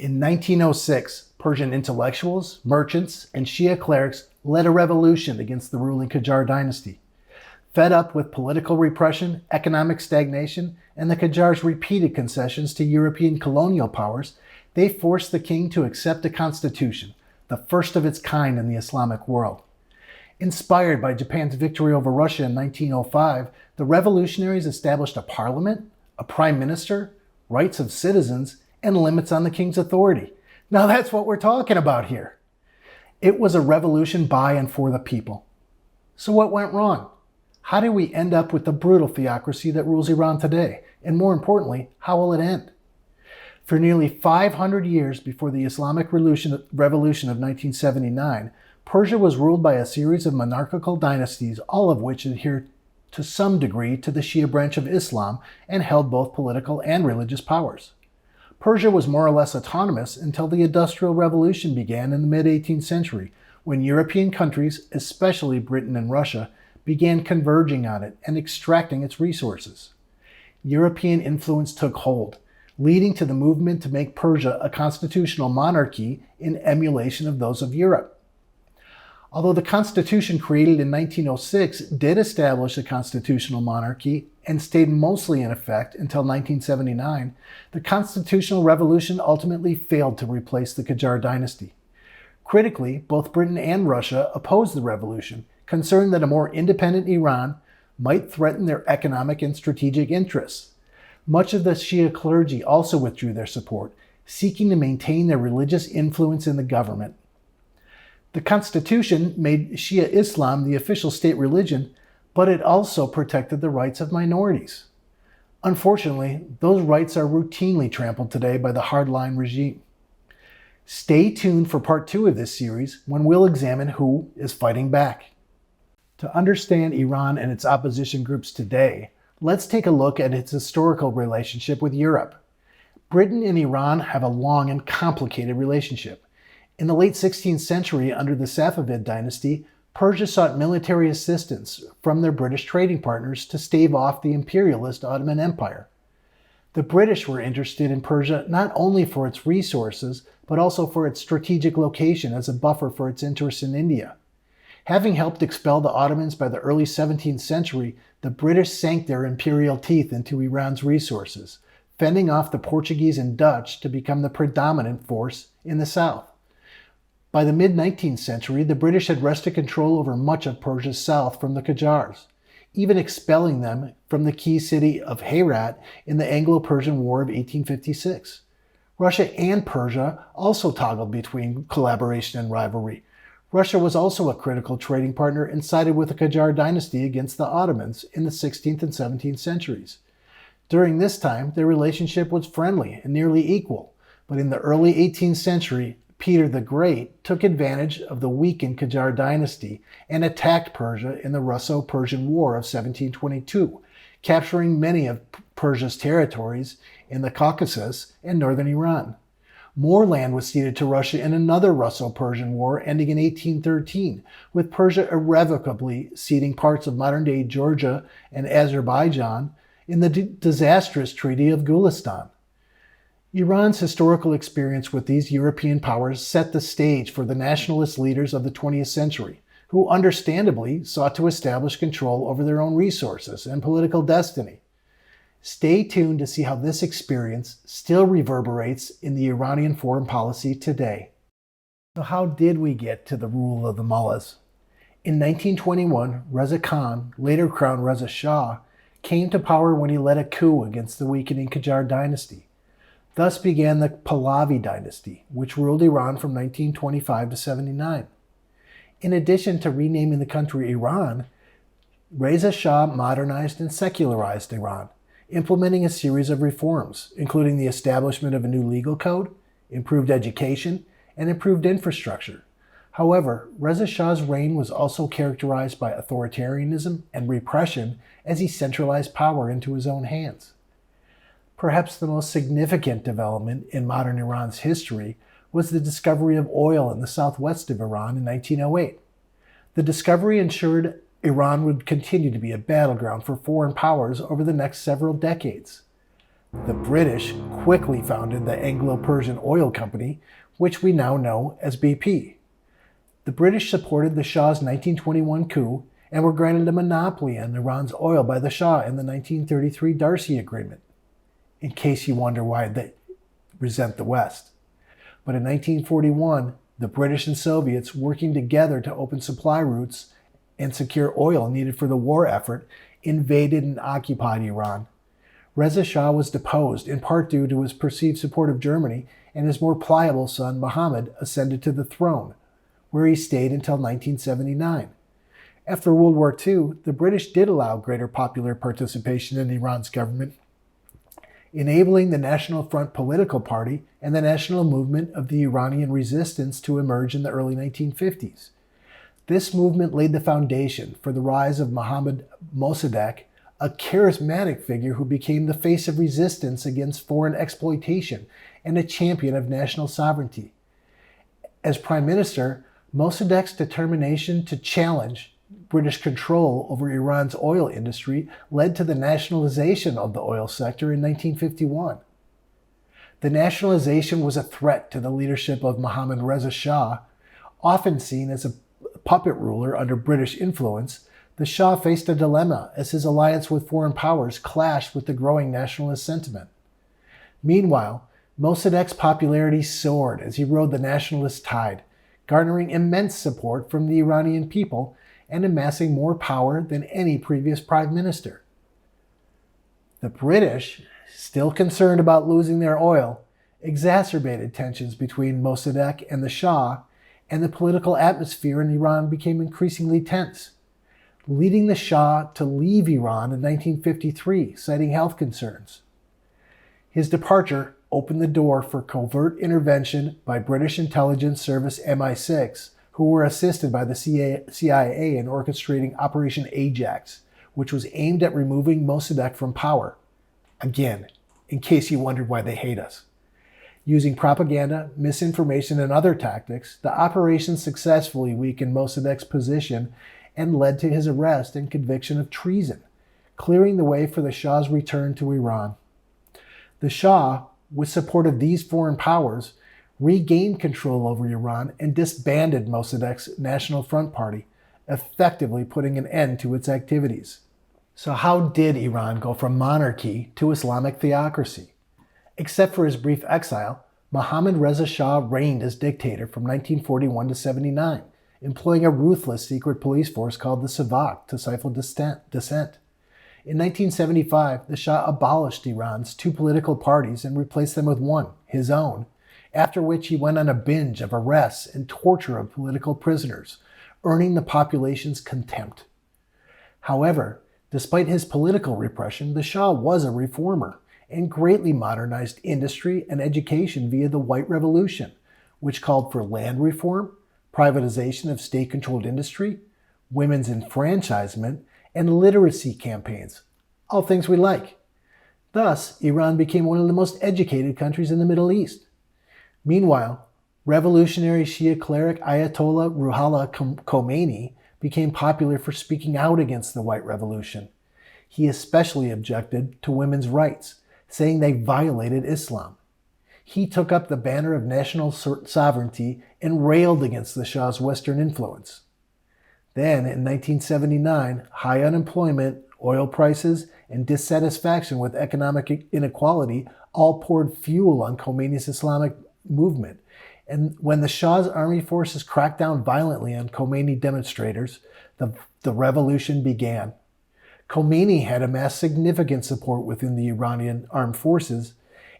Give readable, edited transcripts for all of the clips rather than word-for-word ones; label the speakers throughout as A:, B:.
A: In 1906, Persian intellectuals, merchants, and Shia clerics led a revolution against the ruling Qajar dynasty. Fed up with political repression, economic stagnation, and the Qajars' repeated concessions to European colonial powers, they forced the king to accept a constitution, the first of its kind in the Islamic world. Inspired by Japan's victory over Russia in 1905, the revolutionaries established a parliament, a prime minister, rights of citizens, and limits on the king's authority. Now that's what we're talking about here. It was a revolution by and for the people. So what went wrong? How did we end up with the brutal theocracy that rules Iran today? And more importantly, how will it end? For nearly 500 years before the Islamic Revolution of 1979, Persia was ruled by a series of monarchical dynasties, all of which adhered to some degree to the Shia branch of Islam and held both political and religious powers. Persia was more or less autonomous until the Industrial Revolution began in the mid-18th century, when European countries, especially Britain and Russia, began converging on it and extracting its resources. European influence took hold, leading to the movement to make Persia a constitutional monarchy in emulation of those of Europe. Although the constitution created in 1906 did establish a constitutional monarchy and stayed mostly in effect until 1979, the constitutional revolution ultimately failed to replace the Qajar dynasty. Critically, both Britain and Russia opposed the revolution, concerned that a more independent Iran might threaten their economic and strategic interests. Much of the Shia clergy also withdrew their support, seeking to maintain their religious influence in the government. The Constitution made Shia Islam the official state religion, but it also protected the rights of minorities. Unfortunately, those rights are routinely trampled today by the hardline regime. Stay tuned for part 2 of this series, when we'll examine who is fighting back. To understand Iran and its opposition groups today, let's take a look at its historical relationship with Europe. Britain and Iran have a long and complicated relationship. In the late 16th century, under the Safavid dynasty, Persia sought military assistance from their British trading partners to stave off the imperialist Ottoman Empire. The British were interested in Persia not only for its resources, but also for its strategic location as a buffer for its interests in India. Having helped expel the Ottomans by the early 17th century, the British sank their imperial teeth into Iran's resources, fending off the Portuguese and Dutch to become the predominant force in the south. By the mid-19th century, the British had wrested control over much of Persia's south from the Qajars, even expelling them from the key city of Herat in the Anglo-Persian War of 1856. Russia and Persia also toggled between collaboration and rivalry. Russia was also a critical trading partner and sided with the Qajar dynasty against the Ottomans in the 16th and 17th centuries. During this time, their relationship was friendly and nearly equal, but in the early 18th century, Peter the Great took advantage of the weakened Qajar dynasty and attacked Persia in the Russo-Persian War of 1722, capturing many of Persia's territories in the Caucasus and northern Iran. More land was ceded to Russia in another Russo-Persian War ending in 1813, with Persia irrevocably ceding parts of modern-day Georgia and Azerbaijan in the disastrous Treaty of Gulistan. Iran's historical experience with these European powers set the stage for the nationalist leaders of the 20th century, who understandably sought to establish control over their own resources and political destiny. Stay tuned to see how this experience still reverberates in the Iranian foreign policy today. So how did we get to the rule of the mullahs? In 1921, Reza Khan, later crowned Reza Shah, came to power when he led a coup against the weakening Qajar dynasty. Thus began the Pahlavi Dynasty, which ruled Iran from 1925 to 79. In addition to renaming the country Iran, Reza Shah modernized and secularized Iran, implementing a series of reforms, including the establishment of a new legal code, improved education, and improved infrastructure. However, Reza Shah's reign was also characterized by authoritarianism and repression as he centralized power into his own hands. Perhaps the most significant development in modern Iran's history was the discovery of oil in the southwest of Iran in 1908. The discovery ensured Iran would continue to be a battleground for foreign powers over the next several decades. The British quickly founded the Anglo-Persian Oil Company, which we now know as BP. The British supported the Shah's 1921 coup and were granted a monopoly on Iran's oil by the Shah in the 1933 Darcy Agreement, in case you wonder why they resent the West. But in 1941, the British and Soviets, working together to open supply routes and secure oil needed for the war effort, invaded and occupied Iran. Reza Shah was deposed, in part due to his perceived support of Germany, and his more pliable son Mohammed ascended to the throne, where he stayed until 1979. After World War II, the British did allow greater popular participation in Iran's government, enabling the National Front political party and the national movement of the Iranian resistance to emerge in the early 1950s. This movement laid the foundation for the rise of Mohammad Mossadegh, a charismatic figure who became the face of resistance against foreign exploitation and a champion of national sovereignty. As Prime Minister, Mossadegh's determination to challenge British control over Iran's oil industry led to the nationalization of the oil sector in 1951. The nationalization was a threat to the leadership of Mohammad Reza Shah. Often seen as a puppet ruler under British influence, the Shah faced a dilemma as his alliance with foreign powers clashed with the growing nationalist sentiment. Meanwhile, Mossadegh's popularity soared as he rode the nationalist tide, garnering immense support from the Iranian people and amassing more power than any previous prime minister. The British, still concerned about losing their oil, exacerbated tensions between Mossadegh and the Shah, and the political atmosphere in Iran became increasingly tense, leading the Shah to leave Iran in 1953, citing health concerns. His departure opened the door for covert intervention by British intelligence service MI6, who were assisted by the CIA in orchestrating Operation Ajax, which was aimed at removing Mossadegh from power. Again, in case you wondered why they hate us. Using propaganda, misinformation, and other tactics, the operation successfully weakened Mossadegh's position and led to his arrest and conviction of treason, clearing the way for the Shah's return to Iran. The Shah, with support of these foreign powers, regained control over Iran and disbanded Mossadegh's National Front Party, effectively putting an end to its activities. So how did Iran go from monarchy to Islamic theocracy? Except for his brief exile, Mohammad Reza Shah reigned as dictator from 1941 to 79, employing a ruthless secret police force called the Savak to stifle dissent. In 1975, the Shah abolished Iran's two political parties and replaced them with one, his own, after which he went on a binge of arrests and torture of political prisoners, earning the population's contempt. However, despite his political repression, the Shah was a reformer and greatly modernized industry and education via the White Revolution, which called for land reform, privatization of state-controlled industry, women's enfranchisement, and literacy campaigns, all things we like. Thus, Iran became one of the most educated countries in the Middle East. Meanwhile, revolutionary Shia cleric Ayatollah Ruhollah Khomeini became popular for speaking out against the White Revolution. He especially objected to women's rights, saying they violated Islam. He took up the banner of national sovereignty and railed against the Shah's Western influence. Then, in 1979, high unemployment, oil prices, and dissatisfaction with economic inequality all poured fuel on Khomeini's Islamic movement. And when the Shah's army forces cracked down violently on Khomeini demonstrators, the revolution began. Khomeini had amassed significant support within the Iranian armed forces,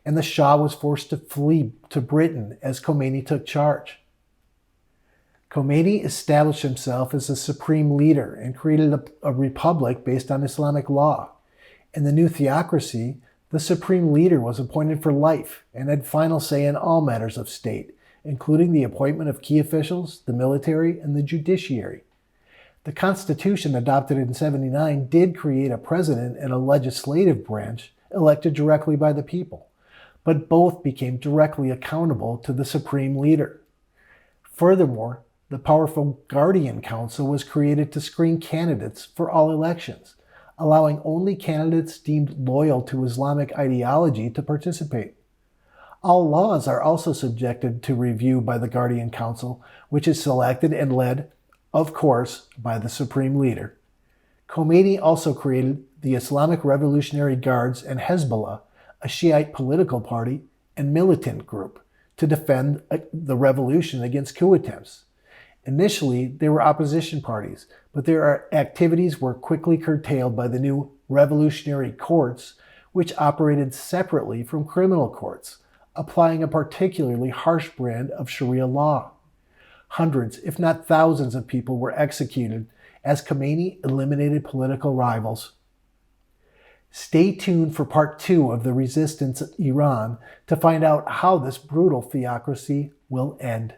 A: and the Shah was forced to flee to Britain as Khomeini took charge. Khomeini established himself as a supreme leader and created a republic based on Islamic law. In the new theocracy, the supreme leader was appointed for life and had final say in all matters of state, including the appointment of key officials, the military, and the judiciary. The Constitution adopted in 1979 did create a president and a legislative branch elected directly by the people, but both became directly accountable to the supreme leader. Furthermore, the powerful Guardian Council was created to screen candidates for all elections, allowing only candidates deemed loyal to Islamic ideology to participate. All laws are also subjected to review by the Guardian Council, which is selected and led, of course, by the Supreme Leader. Khomeini also created the Islamic Revolutionary Guards and Hezbollah, a Shiite political party and militant group, to defend the revolution against coup attempts. Initially, they were opposition parties, but their activities were quickly curtailed by the new revolutionary courts, which operated separately from criminal courts, applying a particularly harsh brand of Sharia law. Hundreds, if not thousands, of people were executed as Khomeini eliminated political rivals. Stay tuned for part 2 of The Resistance Iran to find out how this brutal theocracy will end.